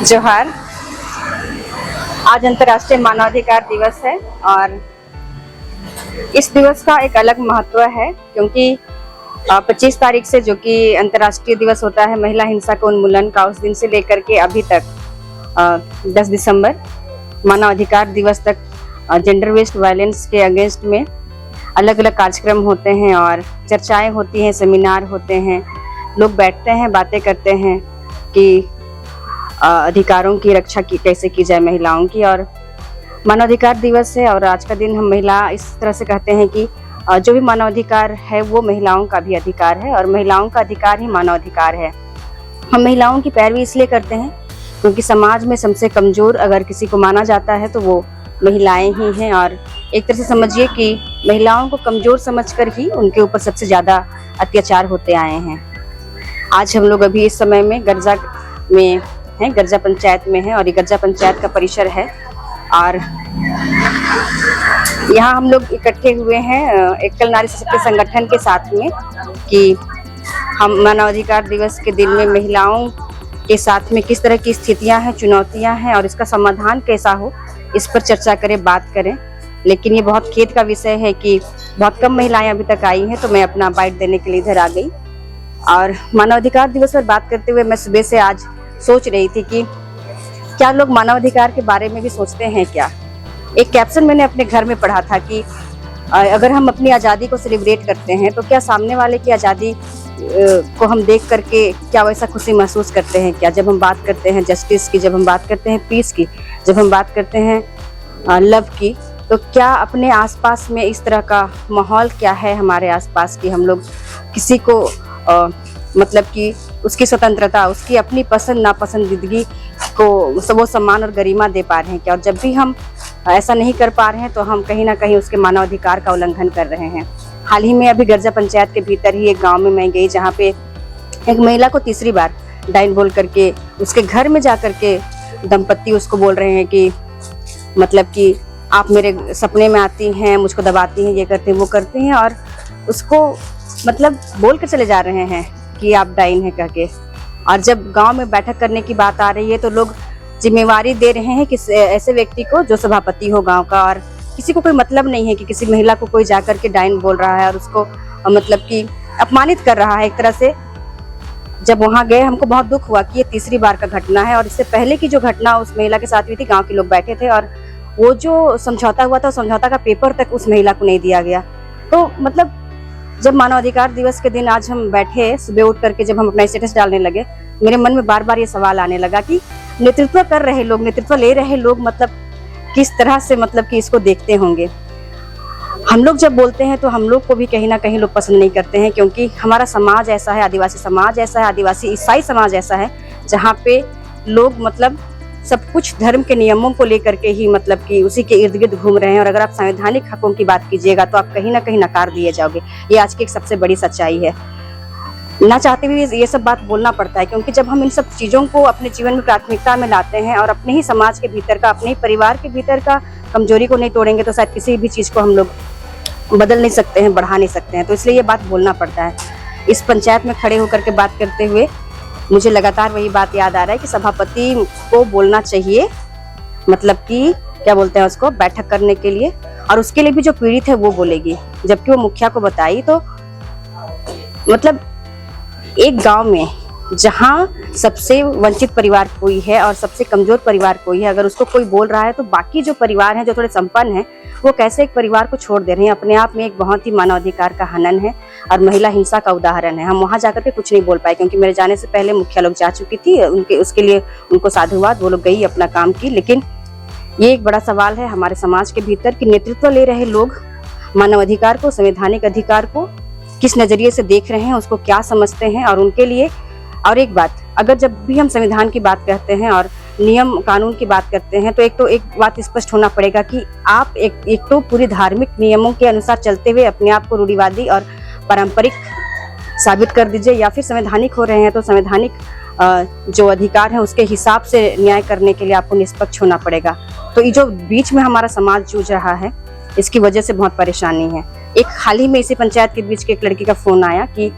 जोहार। आज अंतर्राष्ट्रीय मानवाधिकार दिवस है और इस दिवस का एक अलग महत्व है क्योंकि 25 तारीख से जो कि अंतर्राष्ट्रीय दिवस होता है महिला हिंसा के उन्मूलन का, उस दिन से लेकर के अभी तक 10 दिसंबर मानवाधिकार दिवस तक जेंडर बेस्ड वायलेंस के अगेंस्ट में अलग अलग कार्यक्रम होते हैं और चर्चाएं होती हैं, सेमिनार होते हैं, लोग बैठते हैं, बातें करते हैं कि अधिकारों की रक्षा कैसे की जाए महिलाओं की। और मानवाधिकार दिवस है और आज का दिन हम महिला इस तरह से कहते हैं कि जो भी मानवाधिकार है वो महिलाओं का भी अधिकार है और महिलाओं का अधिकार ही मानवाधिकार है। हम महिलाओं की पैरवी इसलिए करते हैं क्योंकि समाज में सबसे कमजोर अगर किसी को माना जाता है तो वो महिलाएं ही हैं और एक तरह से समझिए कि महिलाओं को कमजोर समझकर ही उनके ऊपर सबसे ज़्यादा अत्याचार होते आए हैं। आज हम लोग अभी इस समय में गर्जा में हैं, गर्जा पंचायत में है और ये गर्जा पंचायत का परिसर है और यहाँ हम लोग इकट्ठे हुए हैं एकल नारी सशक्ति संगठन के साथ में कि हम मानवाधिकार दिवस के दिन में महिलाओं के साथ में किस तरह की स्थितियां हैं, चुनौतियां हैं और इसका समाधान कैसा हो, इस पर चर्चा करें, बात करें। लेकिन ये बहुत खेद का विषय है कि बहुत कम महिलाएं अभी तक आई हैं, तो मैं अपना बाइट देने के लिए इधर आ गई। और मानवाधिकार दिवस पर बात करते हुए मैं सुबह से आज सोच रही थी कि क्या लोग मानवाधिकार के बारे में भी सोचते हैं क्या। एक कैप्शन मैंने अपने घर में पढ़ा था कि अगर हम अपनी आज़ादी को सेलिब्रेट करते हैं तो क्या सामने वाले की आज़ादी को हम देख करके क्या वैसा खुशी महसूस करते हैं क्या। जब हम बात करते हैं जस्टिस की, जब हम बात करते हैं पीस की, जब हम बात करते हैं लव की, तो क्या अपने आसपास में इस तरह का माहौल क्या है हमारे आसपास की हम लोग किसी को मतलब कि उसकी स्वतंत्रता, उसकी अपनी पसंद नापसंदीदगी को वो सम्मान और गरिमा दे पा रहे हैं क्या। और जब भी हम ऐसा नहीं कर पा रहे हैं तो हम कहीं ना कहीं उसके मानवाधिकार का उल्लंघन कर रहे हैं। हाल ही में अभी गर्जा पंचायत के भीतर ही एक गांव में मैं गई जहां पे एक महिला को तीसरी बार डाइन बोल करके उसके घर में जा करके दंपत्ति उसको बोल रहे हैं कि मतलब कि आप मेरे सपने में आती हैं, मुझको दबाती हैं, ये करते हैं, वो करते हैं और उसको मतलब बोल कर चले जा रहे हैं कि आप डाइन है करके। और जब गांव में बैठक करने की बात आ रही है तो लोग जिम्मेवारी दे रहे हैं कि ऐसे व्यक्ति को जो सभापति हो गांव का, और किसी को कोई मतलब नहीं है कि किसी महिला को कोई जाकर के डाइन बोल रहा है और उसको मतलब कि अपमानित कर रहा है एक तरह से। जब वहां गए हमको बहुत दुख हुआ कि ये तीसरी बार का घटना है और इससे पहले की जो घटना उस महिला के साथ हुई थी, गाँव के लोग बैठे थे और वो जो समझौता हुआ था, समझौता का पेपर तक उस महिला को नहीं दिया गया। तो मतलब जब मानवाधिकार दिवस के दिन आज हम बैठे, सुबह उठ करके जब हम अपना स्टेटस डालने लगे, मेरे मन में बार बार ये सवाल आने लगा कि नेतृत्व कर रहे लोग, नेतृत्व ले रहे लोग मतलब किस तरह से मतलब कि इसको देखते होंगे। हम लोग जब बोलते हैं तो हम लोग को भी कहीं ना कहीं लोग पसंद नहीं करते हैं क्योंकि हमारा समाज ऐसा है, आदिवासी समाज ऐसा है, आदिवासी ईसाई समाज ऐसा है जहाँ पे लोग मतलब सब कुछ धर्म के नियमों को लेकर के ही मतलब कि उसी के इर्द गिर्द घूम रहे हैं। और अगर आप संवैधानिक हकों की बात कीजिएगा तो आप कहीं ना कहीं नकार दिए जाओगे। ये आज की एक सबसे बड़ी सच्चाई है। ना चाहते हुए ये सब बात बोलना पड़ता है क्योंकि जब हम इन सब चीज़ों को अपने जीवन में प्राथमिकता में लाते हैं और अपने ही समाज के भीतर का, अपने ही परिवार के भीतर का कमजोरी को नहीं तोड़ेंगे तो शायद किसी भी चीज़ को हम लोग बदल नहीं सकते हैं, बढ़ा नहीं सकते हैं। तो इसलिए ये बात बोलना पड़ता है। इस पंचायत में खड़े होकर के बात करते हुए मुझे लगातार वही बात याद आ रहा है कि सभापति को बोलना चाहिए, मतलब कि क्या बोलते हैं उसको, बैठक करने के लिए, और उसके लिए भी जो पीड़ित है वो बोलेगी। जबकि वो मुखिया को बताई तो मतलब एक गांव में जहां सबसे वंचित परिवार कोई है और सबसे कमजोर परिवार कोई है, अगर उसको कोई बोल रहा है तो बाकी जो परिवार हैं जो थोड़े संपन्न हैं वो कैसे एक परिवार को छोड़ दे रहे हैं, अपने आप में एक बहुत ही मानवाधिकार का हनन है और महिला हिंसा का उदाहरण है। हम वहां जाकर के कुछ नहीं बोल पाए क्योंकि मेरे जाने से पहले मुखिया लोग जा चुकी थी, उसके लिए उनको साधुवाद, वो लोग गई अपना काम की। लेकिन ये एक बड़ा सवाल है हमारे समाज के भीतर कि नेतृत्व ले रहे लोग मानवाधिकार को, संवैधानिक अधिकार को किस नजरिए से देख रहे हैं, उसको क्या समझते हैं। और उनके लिए और एक बात, अगर जब भी हम संविधान की बात करते हैं और नियम कानून की बात करते हैं तो एक बात स्पष्ट होना पड़ेगा कि आप एक तो पूरी धार्मिक नियमों के अनुसार चलते हुए अपने आप को रूढ़िवादी और पारंपरिक साबित कर दीजिए, या फिर संवैधानिक हो रहे हैं तो संवैधानिक जो अधिकार है उसके हिसाब से न्याय करने के लिए आपको निष्पक्ष होना पड़ेगा। तो ये जो बीच में हमारा समाज जूझ रहा है इसकी वजह से बहुत परेशानी है। एक हाल ही में इसी पंचायत के बीच के एक लड़की का फोन आया कि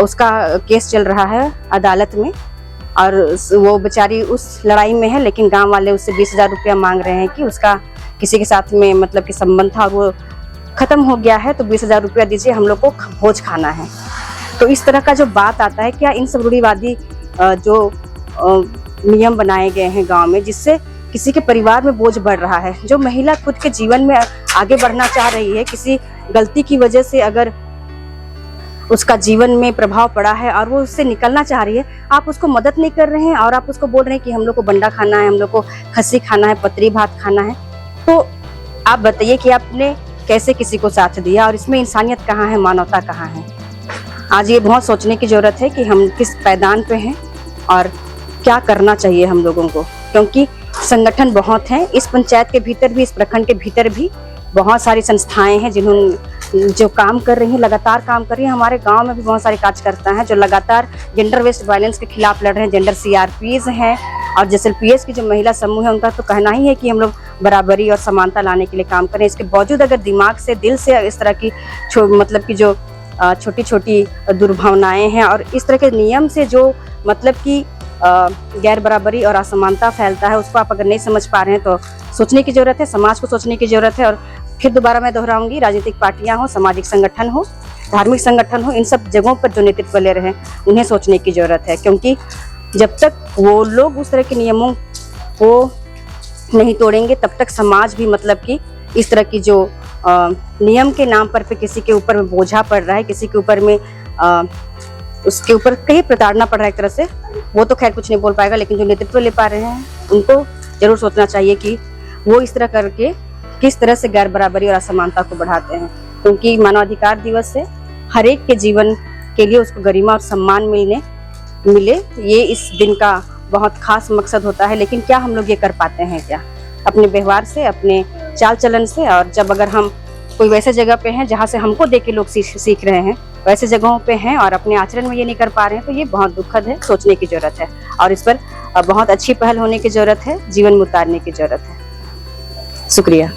उसका केस चल रहा है अदालत में और वो बेचारी उस लड़ाई में है, लेकिन गांव वाले उससे 20,000 रुपया मांग रहे हैं कि उसका किसी के साथ में मतलब कि संबंध था और वो खत्म हो गया है, तो 20,000 रुपया दीजिए, हम लोग को भोज खाना है। तो इस तरह का जो बात आता है, क्या इन सब रूढ़िवादी जो नियम बनाए गए हैं गांव में, जिससे किसी के परिवार में बोझ बढ़ रहा है। जो महिला खुद के जीवन में आगे बढ़ना चाह रही है, किसी गलती की वजह से अगर उसका जीवन में प्रभाव पड़ा है और वो उससे निकलना चाह रही है, आप उसको मदद नहीं कर रहे हैं और आप उसको बोल रहे हैं कि हम लोग को बंडा खाना है, हम लोग को खस्सी खाना है, पतरी भात खाना है। तो आप बताइए कि आपने कैसे किसी को साथ दिया और इसमें इंसानियत कहाँ है, मानवता कहाँ है। आज ये बहुत सोचने की जरूरत है कि हम किस पायदान पे हैं और क्या करना चाहिए हम लोगों को, क्योंकि संगठन बहुत हैं। इस पंचायत के भीतर भी, इस प्रखंड के भीतर भी बहुत सारी संस्थाएं हैं जिन्होंने जो काम कर रही हैं, लगातार काम कर रही हैं। हमारे गांव में भी बहुत सारे कार्यकर्ता हैं जो लगातार जेंडर बेस्ड वायलेंस के खिलाफ लड़ रहे हैं। जेंडर CRPs हैं और JSLPS की जो महिला समूह है, उनका तो कहना ही है कि हम लोग बराबरी और समानता लाने के लिए काम करें। इसके बावजूद अगर दिमाग से, दिल से इस तरह की मतलब की जो छोटी छोटी दुर्भावनाएं हैं और इस तरह के नियम से जो मतलब कि गैर बराबरी और असमानता फैलता है, उसको आप अगर नहीं समझ पा रहे हैं तो सोचने की जरूरत है, समाज को सोचने की जरूरत है। और फिर दोबारा मैं दोहराऊंगी, राजनीतिक पार्टियां हो, सामाजिक संगठन हो, धार्मिक संगठन हो, इन सब जगहों पर जो नेतृत्व ले रहे हैं उन्हें सोचने की जरूरत है, क्योंकि जब तक वो लोग उस तरह के नियमों को नहीं तोड़ेंगे तब तक समाज भी मतलब कि इस तरह की जो नियम के नाम पर किसी के ऊपर में बोझा पड़ रहा है, किसी के ऊपर में उसके ऊपर कहीं प्रताड़ना पड़ रहा है एक तरह से, वो तो खैर कुछ नहीं बोल पाएगा, लेकिन जो नेतृत्व ले पा रहे हैं उनको जरूर सोचना चाहिए कि वो इस तरह करके किस तरह से गैर बराबरी और असमानता को बढ़ाते हैं। क्योंकि मानवाधिकार दिवस से हर एक के जीवन के लिए उसको गरिमा और सम्मान मिले, ये इस दिन का बहुत खास मकसद होता है। लेकिन क्या हम लोग ये कर पाते हैं क्या अपने व्यवहार से, अपने चाल चलन से? और जब अगर हम कोई वैसे जगह पे हैं जहाँ से हमको देख के लोग सीख रहे हैं, वैसे जगहों पे हैं और अपने आचरण में ये नहीं कर पा रहे हैं, तो ये बहुत दुखद है। सोचने की जरूरत है और इस पर बहुत अच्छी पहल होने की जरूरत है, जीवन में उतारने की जरूरत है। शुक्रिया।